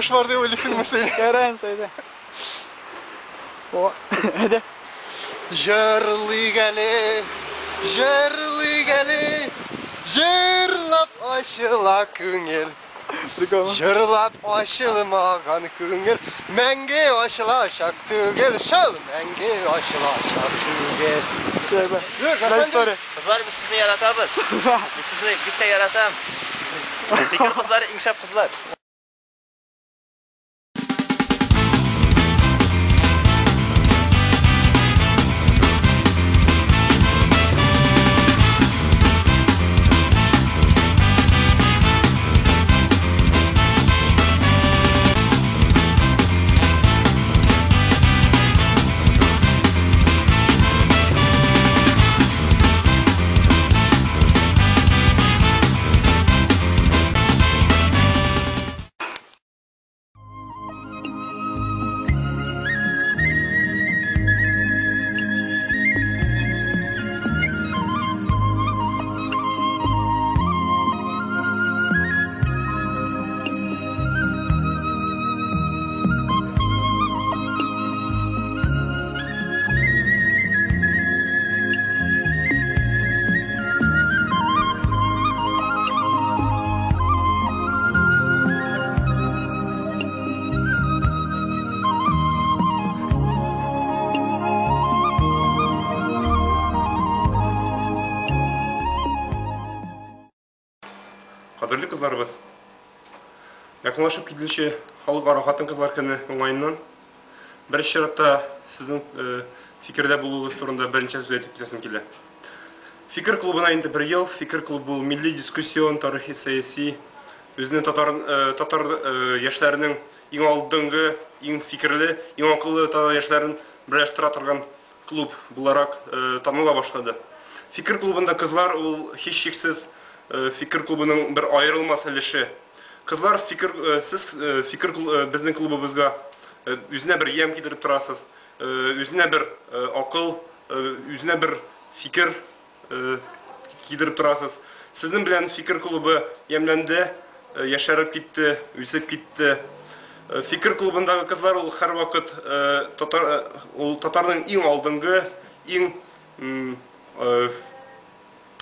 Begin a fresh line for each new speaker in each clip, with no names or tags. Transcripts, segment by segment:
boş var diye öylesin mesela.
Eren söyle. O hadi.
Jarlı gele, jırlap aşıla küngel. Jırlap aşılmagan küngel, menge aşıla şak tügel, şal menge aşıla şak tügel.
Söyle.
Nice
story.
Kızlar biz sizni yaratabız. Biz sizni bitta yaratam. Fikir kızlar, inkişaf kızlar.
Кадерлі кызларыбыз, якынлашып килүче халыкара хатын-кызлар көне уңайыннан беренче чиратта сезнең фикердә булуыгыз турында беренче сүз әйтеп китәсем килә. Фикер клубына инде 1 ел, фикер клубы бул милли дискуссион, тарихи сәяси, үзенең татар яшьләренең иң алдынгы, иң фикерле, иң акыллы татар яшьләрен берләштерә торган клуб буларак таныла башлады. Фикер клубында кызлар ул һичшиксез Фикер клубының бер айрылмас өлеше. Кызлар сез фикер безнең клубыбызга үзенә бер ям китереп торасыз, үзенә бер акыл, үзенә бер фикер китереп торасыз. Сезнең белән фикер клубы ямланды, яшәреп китте, үсеп китте. Фикер клубындагы кызлар ул һәрвакыт татарның иң алдынгы,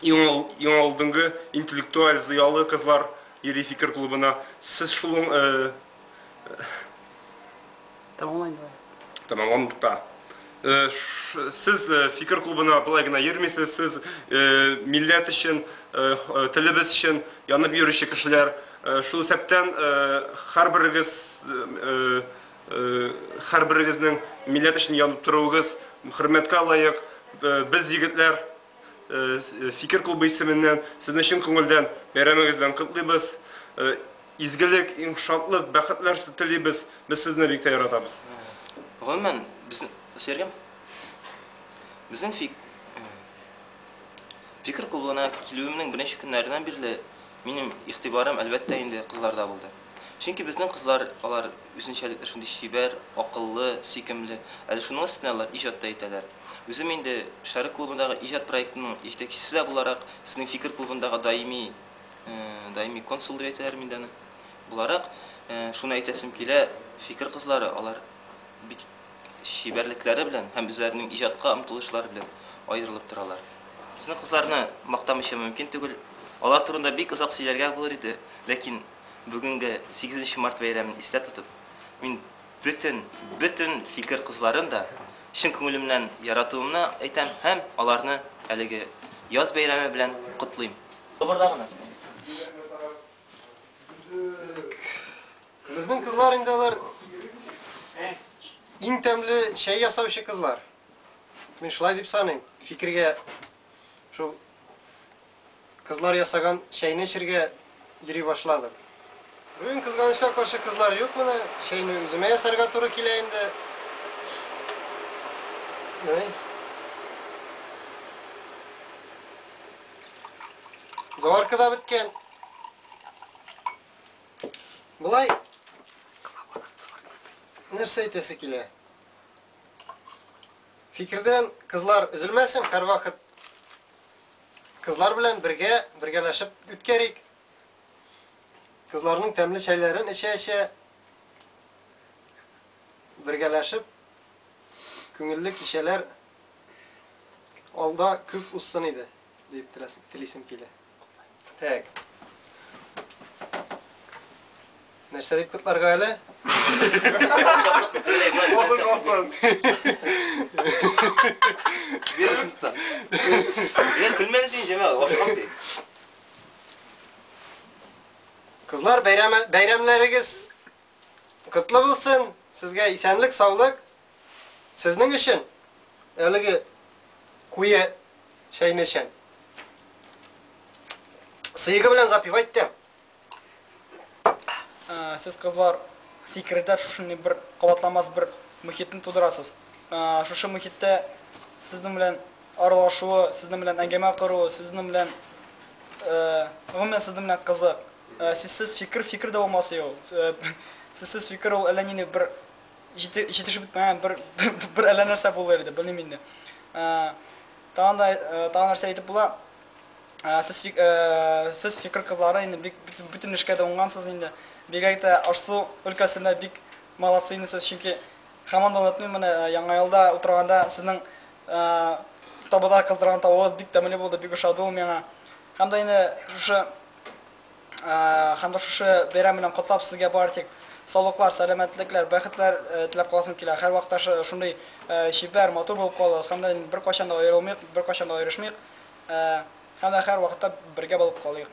иң алдынгы интеллектуаль зыялы кызлар йөри фикер клубына. Сез шулың тамамландыкта. Сез фикер клубына былай гына йөрмисез, сез милләт өчен, телебез өчен янып йөрүче кешеләр. Шул сәптән һәрберегезнең милләт өчен янып торуыгыз хөрмәткә лаек. Без егетләр Фикер клубы исеменнән сезне чын күңелдән бәйрәмегез белән котлыйбыз. Изгелек, шатлык, бәхетләр телибез. Без сезне бик яратабыз.
Гомумән безнең фикер клубына килүемнең беренче көннәреннән бирле минем игътибарым әлбәттә инде кызларда булды. Чөнки безнең кызлар алар үзенчәлекле шундый чибәр, акыллы, сөйкемле, әле шуның өстенә алар иҗат итәләр. Үзем инде Шәрик клубындагы иҗат проектының җитәкчесе буларак, сезнең фикер клубындагы даими консул дип әйтәләр миндә. Буларак, шуны әйтәсем килә, фикер кызлары алар бик чибәрлекләре белән һәм үзләренең иҗатка омтылышлары белән аерылып торалар. Безнең кызларны мактамыйча мөмкин түгел. Алар турында бик озак сөйләргә булыр иде, ләкин бүгенге 8 март бәйрәмен истә тотып, мин бөтен фикер кызларын да шын күңелемнән яратуымны әйтәм һәм аларны әлеге яз бәйрәме белән котлыйм. Табырдагына.
Безнең кызлар инде алар иң тәмле чәй ясаучы кызлар. Мин шулай дип саныйм. Фикергә шул кызлар ясаган чәйне эчәргә йөри башладым. Бүген кызганычка каршы кызлар юк, менә чәйне үземә ясарга туры килә инде. Заварка да беткән. Булай нәрсә әйтәсе килә? Фикердән кызлар üzülмәсен, һәрвакыт кызлар белән бергәләшеп үткәрик. Кызларның тәмле чәйләрен эчә-эчә birgələşib көңіллі кешелер алда көп ussun idi deyib tileysim kile. Так. Нәрсә дип кытларга әле?
Olsun.
Бересін тұтса. Күлмәнсің жеме, ашқам dey.
Kızlar bayramlarınız kutlu olsun. Sizge isenlik, sağlık. Sizin için. Öyle kuyu şeyin için. Sıyıgı bilen zapivayttem.
Siz kızlar fikride şuşunu bir qavatlamaz bir muhitni tudurasız. Şuşu muhitde sizin bilen aralaşığı, sizin bilen engeme kuru, sizin bilen umumen sizin bilen kızı. Sizsiz fikir de olması yok. Sizsiz fikir ol elenini bir işitişi bitmeyen bir elenirse bulurdu, bilmem ne. Tağın narsa edip bula. Siz fikir kızları indi bütün işkede ongansız indi. Бегайта Арсу өлкәсендә бик малатсыйнысыз, чөнки һаман да онытмыйм, менә яңа елда утырганда сезнең табыда кыздырган тавыгыз бик тәмле булды, бик ошады ул миңа. Һәм дә инде шушы бәйрәм белән котлап сезгә бары тик саулыклар, сәламәтлекләр, бәхетләр теләп каласым килә. Һәр вакытта шундый чибәр, матур булып калыгыз, һәм дә бер качан да аерылмыйк, бер качан да аерышмыйк. Һәм дә һәр вакытта бергә булып калыйк.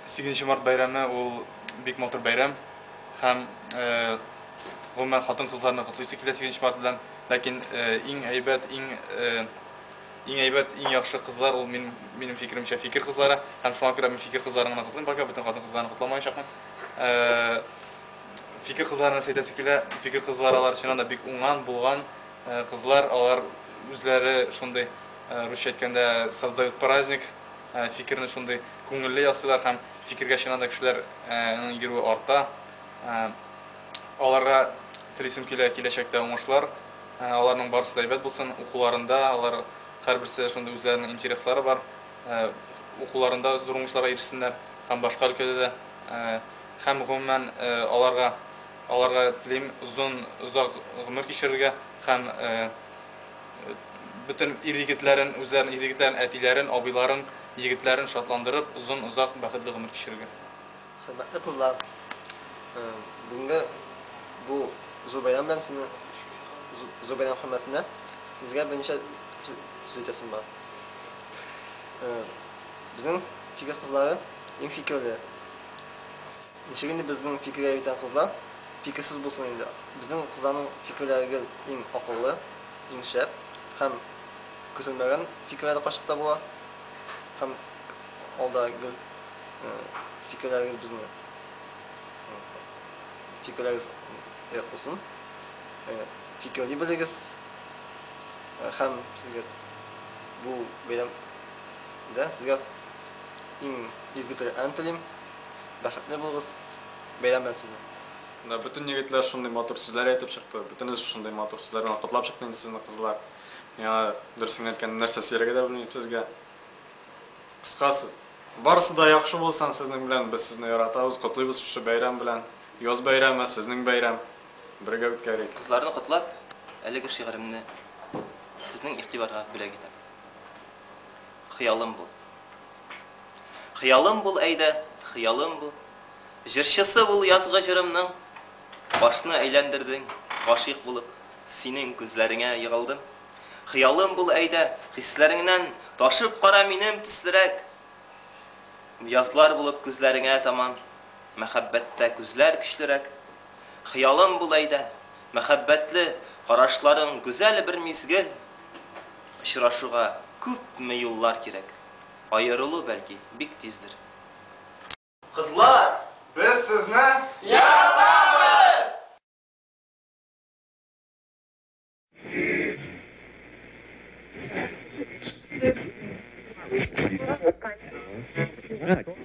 8 март bayramı ул бик матур bayram. Һәм гомумән хатын кызларны котлыйсы килә 8 март белән. Ләкин иң әйбәт, иң яхшы кызлар ул минем фикеремчә фикер кызлары. Һәм шуңа күрә мин фикер кызларын гына котлыйм, бәлки бөтен хатын кызларны котламаячакмын. Фикер кызларына әйтәсе килә, фикер кызлары алар чыннан да бик уңган булган кызлар, алар үзләре шундый русча әйткәндә создают праздник. Fikirni şunday көңелле ясыйлар һәм фикергә чыннан да кешеләрнең йөрүе арта. Аларга телисем килә киләчәктә уңышлар, аларның барысы да әйбәт булсын, укуларында алар һәрберсе шундый үзләренең интереслары бар. Укуларында зур уңышларга ирешсеннәр һәм башка өлкәдә дә һәм гомумән аларга телим узак гомер кичерергә һәм bütün ир-егетләрен, үзләренең ир-егетләрен, әтиләрен, абыйларын, егетләрен шатландырып, узак бәхетле гомер кичерергә.
Hürmetli kızlar, bugünkü bu Zubeydan ben sizi Zubeydan hürmetine sizge bir neçe söyletesim var. Bizim fikir kızları en fikirli. Neçeginde bizim fikirleri biten kızlar fikirsiz bulsun indi. Bizim kızların fikirleri en akıllı, en şef, hem küsülmegen fikirleri kaşıkta bola, hem alda fikirleriniz bizimle fikirleriniz olsun. Fikirli biliriz. Hem sizge bu bayramda sizge en izgitli antilim bäxetli buluruz. Bayram ben sizni.
Да, bütün егетләр шундый матур сүзләр әйтеп чыкты. Бүтәнез шундый матур сүзләр белән котлап чыкты инде сезне кызлар. Миңа дөресен әйткәндә нәрсә сөйләргә дә белмим сезгә. Кыскасы, барысы да яхшы булсын сезнең белән, без сезне яратабыз, котлыйбыз шушы бәйрәм белән. Яз бәйрәме, сезнең бәйрәм. Бергә үткәрик.
Кызларны котлап, әлеге шигыремне сезнең игътибарга бүләк итәм. Хыялым бул. Хыялым бул әйдә, хыялым бул. Җырчысы бул язгы җырымның. Башны әйләндердең, гашыйк булып, синең күзләреңә егылдым. Хыялым бул әйдә, хисләреңнән ташып кара минем төслерәк. Язлар булып күзләреңә таман, мәхәббәттә күзләр көчлерәк. Хыялым бул әйдә, мәхәббәтле карашларың гүзәл бер мизгел. Очрашуга күпме юллар кирәк. Аерылу бәлки бик тиздер. Кызлар,
Без сезне
Right.